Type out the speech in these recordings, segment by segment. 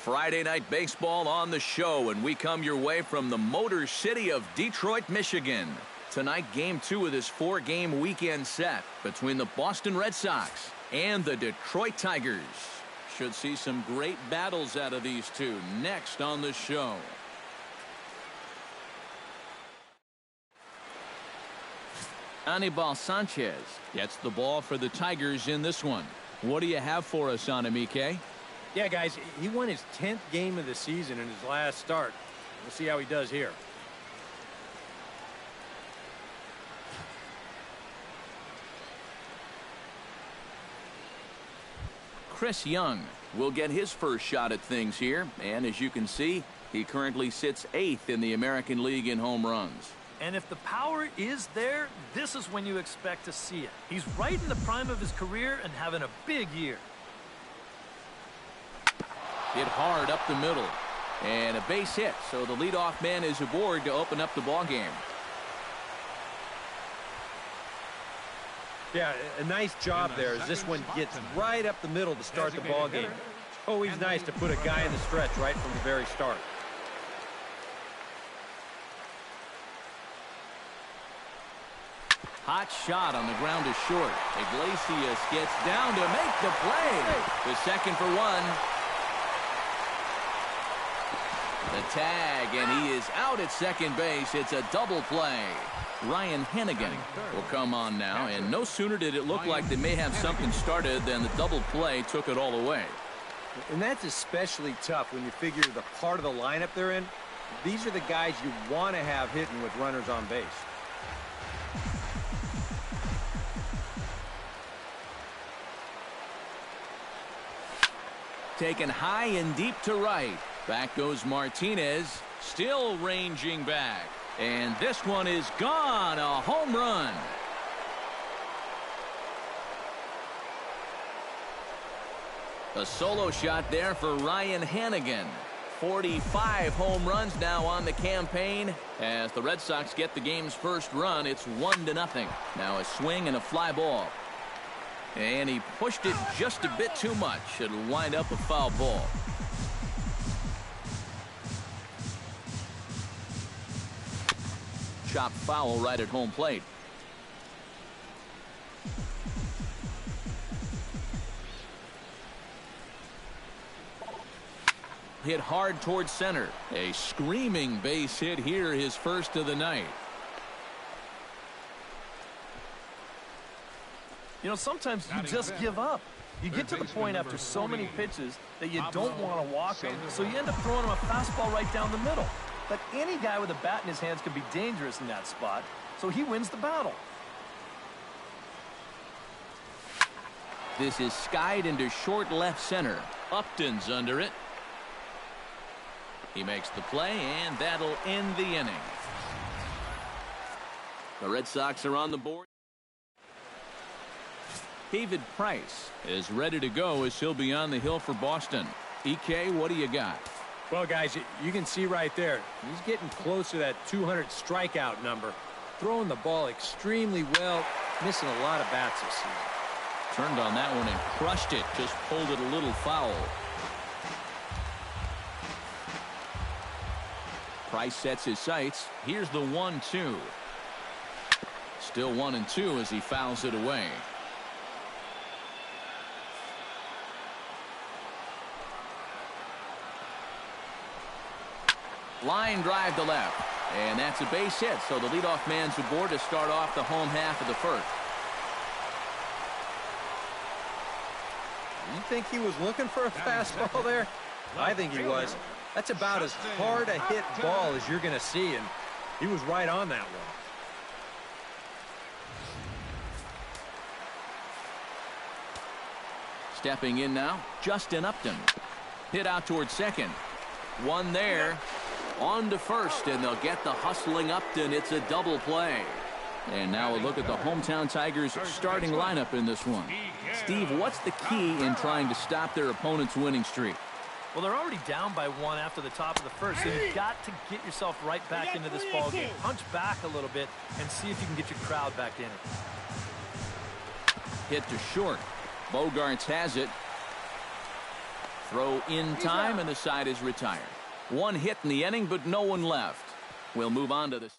Friday Night Baseball on the show, and we come your way from the Motor City of Detroit, Michigan. Tonight, Game 2 of this 4-game weekend set between the Boston Red Sox and the Detroit Tigers. Should see some great battles out of these two next on the show. Anibal Sanchez gets the ball for the Tigers in this one. What do you have for us on him, EK? Yeah, guys, he won his 10th game of the season in his last start. We'll see how he does here. Chris Young will get his first shot at things here, and as you can see, he currently sits 8th in the American League in home runs. And if the power is there, this is when you expect to see it. He's right in the prime of his career and having a big year. Hit hard up the middle. And a base hit, so the leadoff man is aboard to open up the ball game. Yeah, a nice job there as this one gets right up the middle to start the ball game. Always nice to put a guy in the stretch right from the very start. Hot shot on the ground to short. Iglesias gets down to make the play. The second for one. The tag, and he is out at second base. It's a double play. Ryan Hennigan will come on now, and no sooner did it look like they may have something started than the double play took it all away. And that's especially tough when you figure the part of the lineup they're in. These are the guys you want to have hitting with runners on base. Taken high and deep to right. Back goes Martinez, still ranging back. And this one is gone, a home run. A solo shot there for Ryan Hennigan. 45 home runs now on the campaign. As the Red Sox get the game's first run, it's 1-0. Now a swing and a fly ball. And he pushed it just a bit too much. It'll wind up a foul ball. Chopped foul right at home plate. Hit hard towards center. A screaming base hit here, his first of the night. You know, sometimes you just give up. You get to the point after so many pitches that you don't want to walk them, so you end up throwing him a fastball right down the middle. But any guy with a bat in his hands can be dangerous in that spot, so he wins the battle. This is skied into short left center. Upton's under it. He makes the play, and that'll end the inning. The Red Sox are on the board. David Price is ready to go as he'll be on the hill for Boston. EK, what do you got? Well, guys, you can see right there, he's getting close to that 200 strikeout number. Throwing the ball extremely well, missing a lot of bats this season. Turned on that one and crushed it, just pulled it a little foul. Price sets his sights. Here's the 1-2. Still 1-2 as he fouls it away. Line drive to left, and that's a base hit, so the leadoff man's aboard to start off the home half of the first. You think he was looking for a fastball there? I think he was. That's about as hard a hit ball as you're going to see, and he was right on that one. Stepping in now, Justin Upton. Hit out towards second. One there. On to first, and they'll get the hustling Upton. It's a double play. And now a look at the hometown Tigers starting lineup in this one. Steve, what's the key in trying to stop their opponent's winning streak? Well, they're already down by 1 after the top of the first, so you've got to get yourself right back into this ball game. Punch back a little bit and see if you can get your crowd back in it. Hit to short. Bogarts has it. Throw in time, and the side is retired. One hit in the inning, but no one left. We'll move on to this.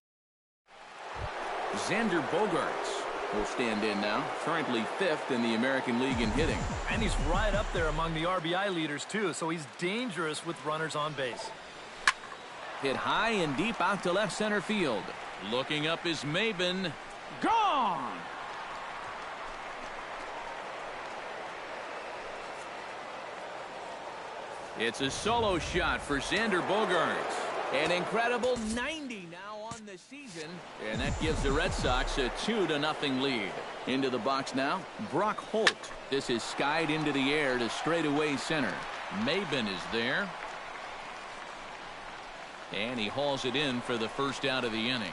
Xander Bogaerts will stand in now, currently 5th in the American League in hitting. And he's right up there among the RBI leaders, too, so he's dangerous with runners on base. Hit high and deep out to left center field. Looking up is Maybin. Gone! It's a solo shot for Xander Bogaerts. An incredible 90 now on the season. And that gives the Red Sox a 2-0 lead. Into the box now, Brock Holt. This is skied into the air to straightaway center. Maybin is there. And he hauls it in for the first out of the inning.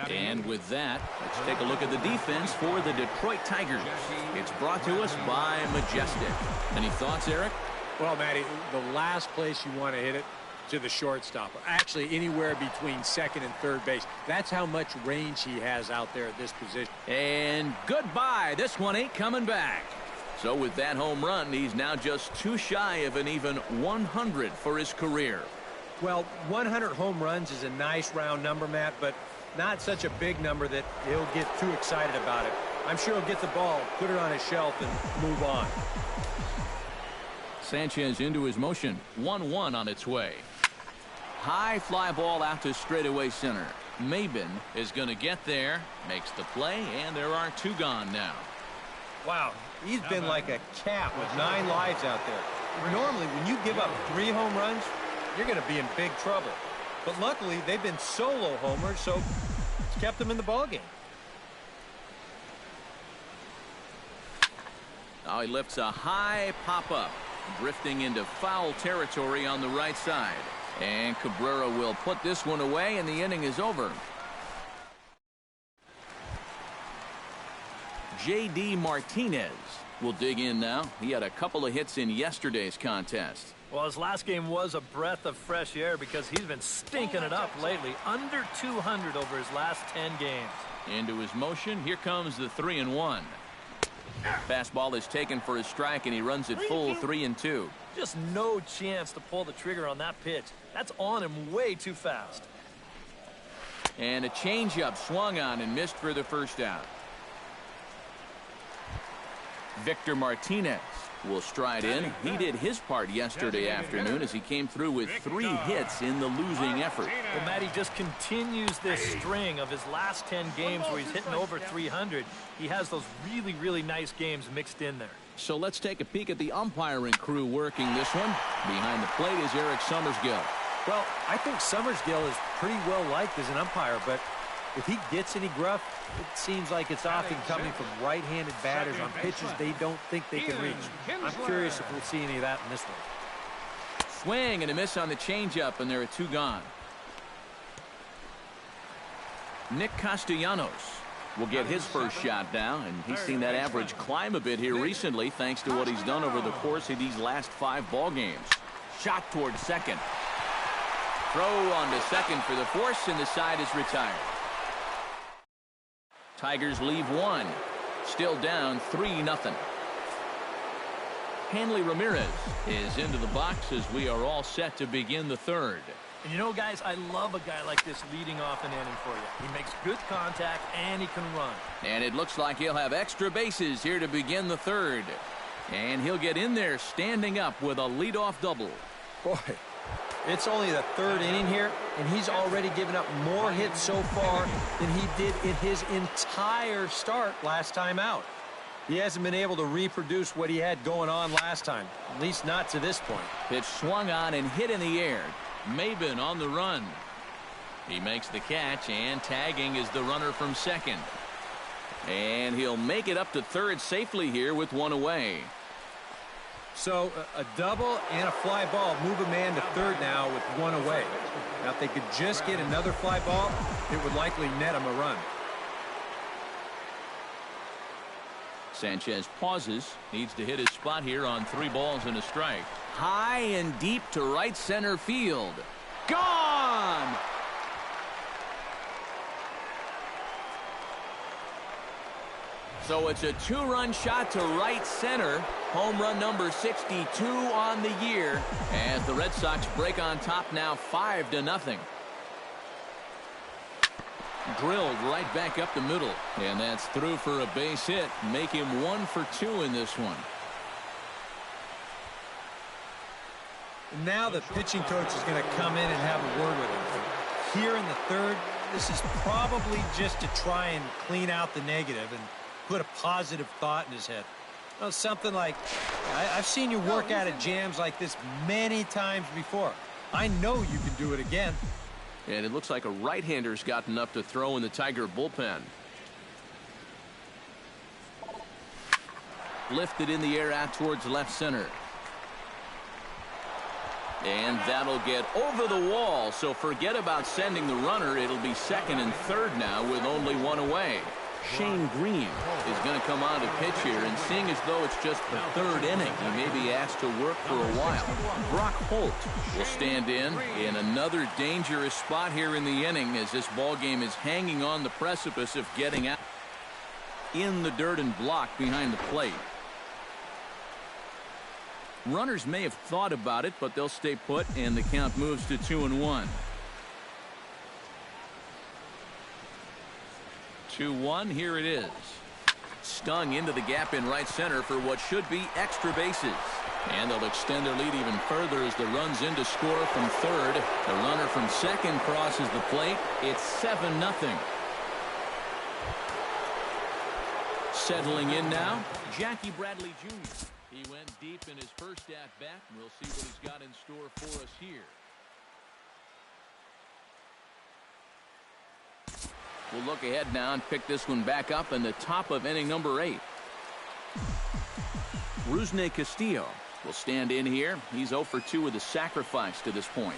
And with that, let's take a look at the defense for the Detroit Tigers. It's brought to us by Majestic. Any thoughts, Eric? Well, Matty, the last place you want to hit it, to the shortstop. Actually, anywhere between second and third base. That's how much range he has out there at this position. And goodbye. This one ain't coming back. So with that home run, he's now just 2 shy of an even 100 for his career. Well, 100 home runs is a nice round number, Matt, but not such a big number that he'll get too excited about it. I'm sure he'll get the ball, put it on his shelf, and move on. Sanchez into his motion. 1-1 on its way. High fly ball out to straightaway center. Maybin is going to get there, makes the play, and there are 2 gone now. Wow, he's been like a cat with 9 lives out there. Normally, when you give up 3 home runs, you're going to be in big trouble. But luckily, they've been solo homers, so it's kept them in the ballgame. Now he lifts a high pop-up, drifting into foul territory on the right side. And Cabrera will put this one away, and the inning is over. J.D. Martinez will dig in now. He had a couple of hits in yesterday's contest. Well, his last game was a breath of fresh air because he's been stinking it up lately. Under 200 over his last 10 games. Into his motion. Here comes the 3-1. Fastball is taken for a strike, and he runs it full 3-2. Just no chance to pull the trigger on that pitch. That's on him way too fast. And a changeup swung on and missed for the first out. Victor Martinez will stride in. He did his part yesterday afternoon as he came through with 3 hits in the losing effort. Well, Matty just continues this string of his last 10 games where he's hitting over 300. He has those really, really nice games mixed in there. So let's take a peek at the umpiring crew working this one. Behind the plate is Eric Summersgill. Well, I think Summersgill is pretty well liked as an umpire, but if he gets any gruff, it seems like it's often coming from right-handed batters on pitches they don't think they can reach. I'm curious if we'll see any of that in this one. Swing and a miss on the changeup, and there are 2 gone. Nick Castellanos will get his first shot now, and he's seen that average climb a bit here recently thanks to what he's done over the course of these last 5 ball games. Shot toward second. Throw on to second for the force, and the side is retired. Tigers leave 1. Still down 3-0. Hanley Ramirez is into the box as we are all set to begin the 3rd. And you know, guys, I love a guy like this leading off an inning for you. He makes good contact, and he can run. And it looks like he'll have extra bases here to begin the 3rd. And he'll get in there standing up with a leadoff double. Boy, it's only the 3rd inning here, and he's already given up more hits so far than he did in his entire start last time out. He hasn't been able to reproduce what he had going on last time, at least not to this point. Pitch swung on and hit in the air. Maybin on the run. He makes the catch, and tagging is the runner from second. And he'll make it up to 3rd safely here with 1 away. So a double and a fly ball move a man to 3rd now with 1 away. Now if they could just get another fly ball, it would likely net him a run. Sanchez pauses, needs to hit his spot here on 3 balls and a strike. High and deep to right center field. Gone! So it's a 2-run shot to right center. Home run number 62 on the year as the Red Sox break on top now 5-0. Drilled right back up the middle, and that's through for a base hit. Make him 1 for 2 in this one. Now the pitching coach is going to come in and have a word with him. Here in the third, this is probably just to try and clean out the negative and put a positive thought in his head. You know, something like, I've seen you work out of jams like this many times before. I know you can do it again. And it looks like a right-hander's gotten up to throw in the Tiger bullpen. Lifted in the air out towards left center. And that'll get over the wall, so forget about sending the runner. It'll be second and third now with only 1 away. Shane Green is going to come on to pitch here, and seeing as though it's just the 3rd inning, he may be asked to work for a while. Brock Holt will stand in another dangerous spot here in the inning as this ball game is hanging on the precipice of getting out in the dirt and blocked behind the plate. Runners may have thought about it, but they'll stay put, and the count moves to 2-1. 2-1, here it is. Stung into the gap in right center for what should be extra bases. And they'll extend their lead even further as the run's in to score from third. The runner from second crosses the plate. It's 7-0. Settling in now, Jackie Bradley Jr. He went deep in his first at-bat. We'll see what he's got in store for us here. We'll look ahead now and pick this one back up in the top of inning number 8. Rusney Castillo will stand in here. He's 0 for 2 with a sacrifice to this point.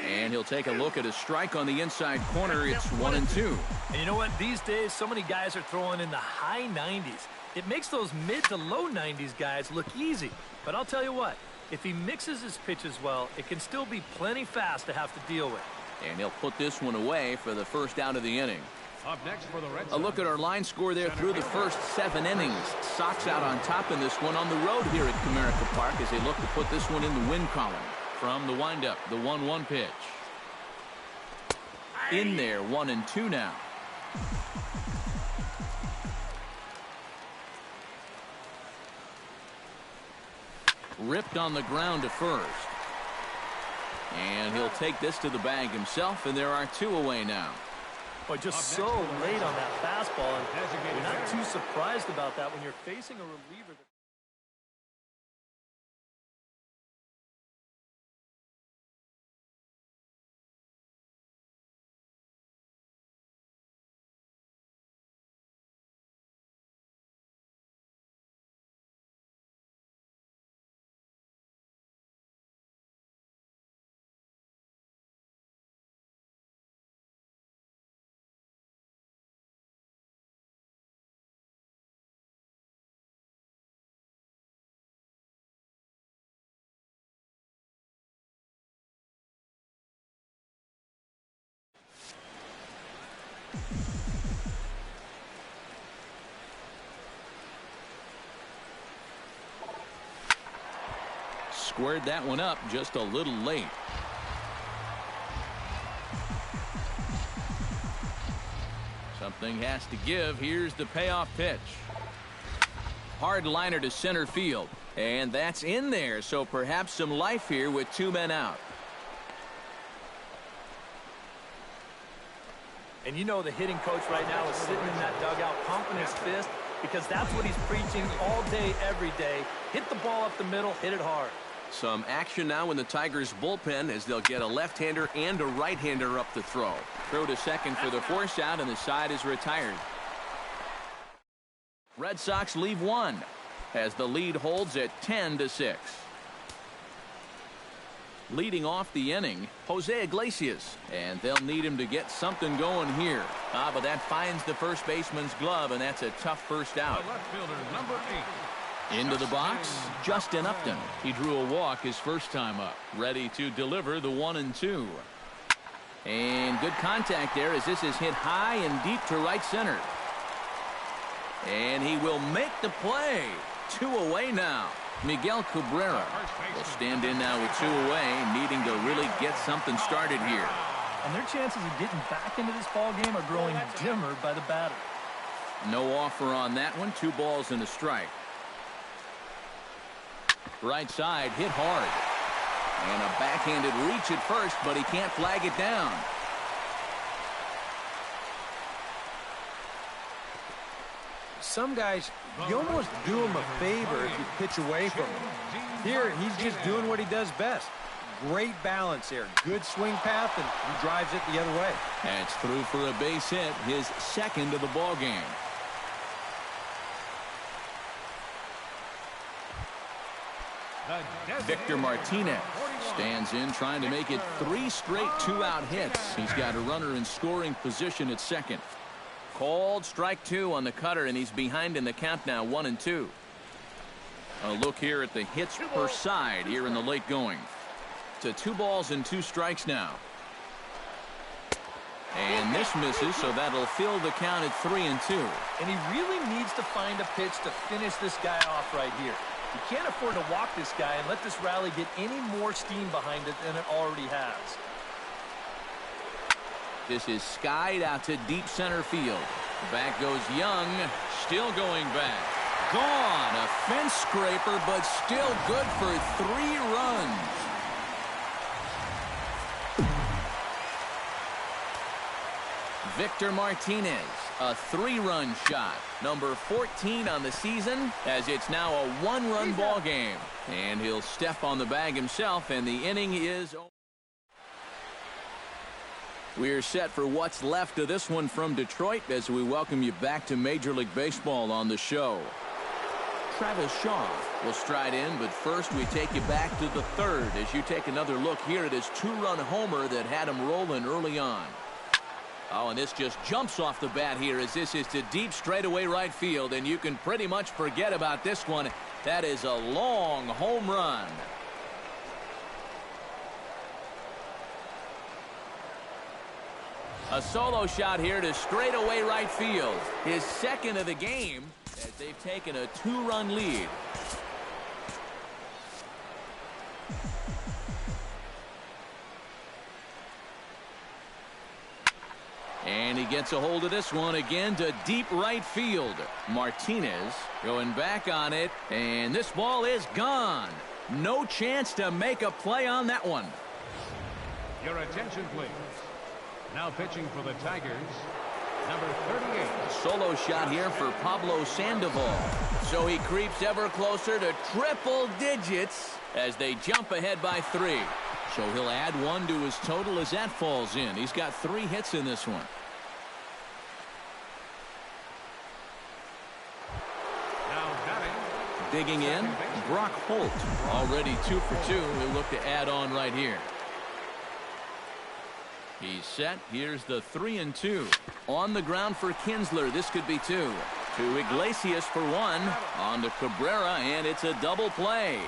And he'll take a look at a strike on the inside corner. It's 1-2. And you know what? These days, so many guys are throwing in the high 90s. It makes those mid to low 90s guys look easy. But I'll tell you what, if he mixes his pitches well, it can still be plenty fast to have to deal with. And he'll put this one away for the first out of the inning. Up next for the Red Sox. A look at our line score there through the first 7 innings. Sox out on top in this one on the road here at Comerica Park as they look to put this one in the win column. From the windup, the 1-1 pitch. In there, 1-2 now. Ripped on the ground to first. And he'll take this to the bag himself, and there are 2 away now. Boy, just so late on that fastball, and you're not too surprised about that when you're facing a reliever. Squared that one up just a little late. Something has to give. Here's the payoff pitch. Hard liner to center field. And that's in there, so perhaps some life here with 2 men out. And you know the hitting coach right now is sitting in that dugout pumping his fist because that's what he's preaching all day, every day. Hit the ball up the middle, hit it hard. Some action now in the Tigers bullpen as they'll get a left-hander and a right-hander up to throw. Throw to second for the force out, and the side is retired. Red Sox leave 1 as the lead holds at 10-6. Leading off the inning, Jose Iglesias, and they'll need him to get something going here. But that finds the first baseman's glove, and that's a tough first out. The left fielder, number 8. Into the box, Justin Upton. He drew a walk his first time up. Ready to deliver the 1-2. And good contact there as this is hit high and deep to right center. And he will make the play. 2 away now. Miguel Cabrera will stand in now with 2 away, needing to really get something started here. And their chances of getting back into this ball game are growing dimmer by the batter. No offer on that one. 2 balls and a strike. Right side hit hard. And a backhanded reach at first, but he can't flag it down. Some guys, you almost do him a favor if you pitch away from him. Here, he's just doing what he does best. Great balance here. Good swing path, and he drives it the other way. That's through for a base hit, his second of the ball game. Victor Martinez stands in, trying to make it 3 straight 2-out hits. He's got a runner in scoring position at second. Called strike 2 on the cutter, and he's behind in the count now, 1-2. A look here at the hits per side here in the late going. To 2 balls and 2 strikes now. And this misses, so that'll fill the count at 3-2. And he really needs to find a pitch to finish this guy off right here. You can't afford to walk this guy and let this rally get any more steam behind it than it already has. This is skied out to deep center field. Back goes Young, still going back. Gone, a fence scraper, but still good for 3 runs. Victor Martinez, a 3-run shot. Number 14 on the season, as it's now a 1-run ball game. And he'll step on the bag himself, and the inning is over. We're set for what's left of this one from Detroit as we welcome you back to Major League Baseball on the show. Travis Shaw will stride in, but first we take you back to the 3rd as you take another look here at his 2-run homer that had him rolling early on. Oh, and this just jumps off the bat here as this is to deep straightaway right field, and you can pretty much forget about this one. That is a long home run. A solo shot here to straightaway right field. His second of the game as they've taken a 2-run lead. And he gets a hold of this one again to deep right field. Martinez going back on it, and this ball is gone. No chance to make a play on that one. Your attention, please. Now pitching for the Tigers, number 38. Solo shot here for Pablo Sandoval. So he creeps ever closer to triple digits as they jump ahead by 3. So he'll add 1 to his total as that falls in. He's got 3 hits in this one. Now batting. Digging in, Brock Holt. Already 2 for 2. He'll look to add on right here. He's set. Here's the 3-2. On the ground for Kinsler. This could be 2. To Iglesias for 1. On to Cabrera, and it's a double play.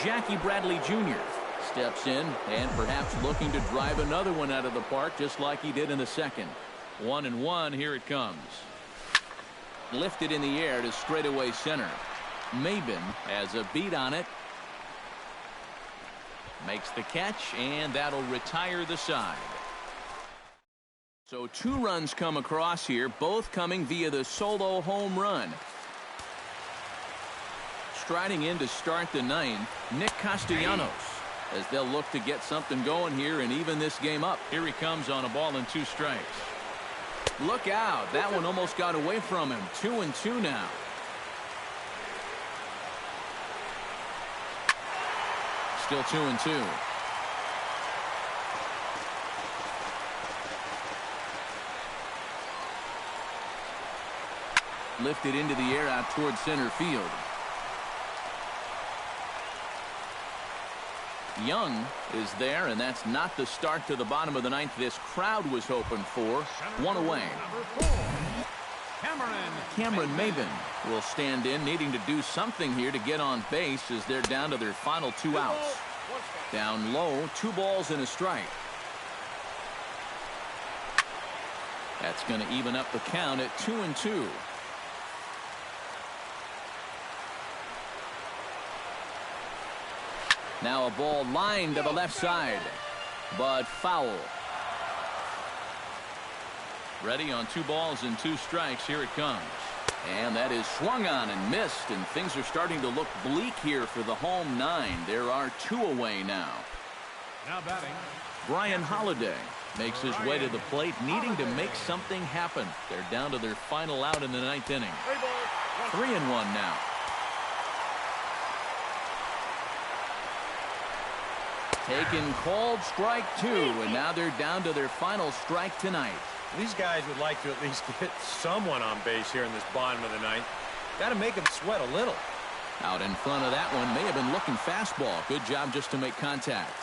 Jackie Bradley Jr. steps in and perhaps looking to drive another one out of the park just like he did in the second. 1-1, here it comes. Lifted in the air to straightaway center. Maben has a beat on it. Makes the catch, and that'll retire the side. So 2 runs come across here, both coming via the solo home run. Striding in to start the 9th, Nick Castellanos, as they'll look to get something going here and even this game up. Here he comes on a ball and 2 strikes. Look out. That one almost got away from him. 2-2 now. Still 2-2. Lifted into the air out towards center field. Young is there, and that's not the start to the bottom of the 9th this crowd was hoping for. 1 away. Cameron Maben will stand in, needing to do something here to get on base as they're down to their final 2 outs. Down low, 2 balls and a strike. That's going to even up the count at 2-2. Now a ball lined to the left side, but foul. Ready on 2 balls and 2 strikes. Here it comes. And that is swung on and missed, and things are starting to look bleak here for the home 9. There are 2 away now. Now batting, Brian Holiday makes his way to the plate, needing to make something happen. They're down to their final out in the 9th inning. 3-1 now. Taken called strike 2, and now they're down to their final strike tonight. These guys would like to at least get someone on base here in this bottom of the 9th. Got to make them sweat a little. Out in front of that one, may have been looking fastball. Good job just to make contact.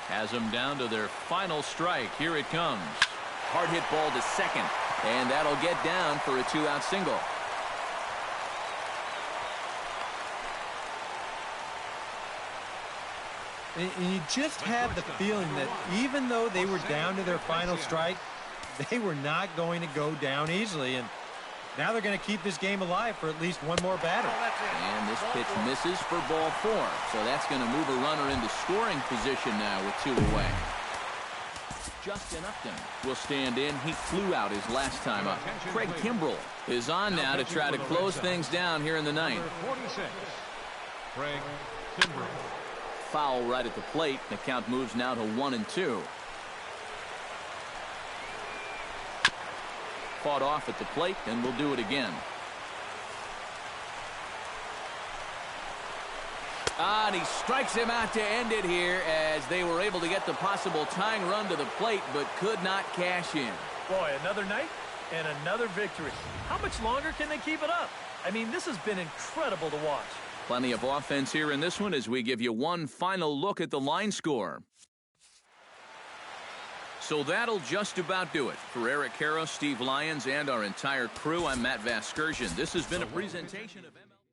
Has them down to their final strike. Here it comes. Hard hit ball to second, and that'll get down for a 2-out single. And you just had the feeling that even though they were down to their final strike, they were not going to go down easily. And now they're going to keep this game alive for at least one more batter. And this pitch misses for ball 4. So that's going to move a runner into scoring position now with 2 away. Justin Upton will stand in. He flew out his last time up. Craig Kimbrell is on now to try to close things down here in the 9th. 46, Craig Kimbrell. Foul right at the plate. The count moves now to 1-2. Fought off at the plate, and we'll do it again. And he strikes him out to end it here as they were able to get the possible tying run to the plate, but could not cash in. Boy, another night and another victory. How much longer can they keep it up? I mean, this has been incredible to watch. Plenty of offense here in this one as we give you one final look at the line score. So that'll just about do it. For Eric Karros, Steve Lyons, and our entire crew, I'm Matt Vasgersian. This has been a presentation of MLB.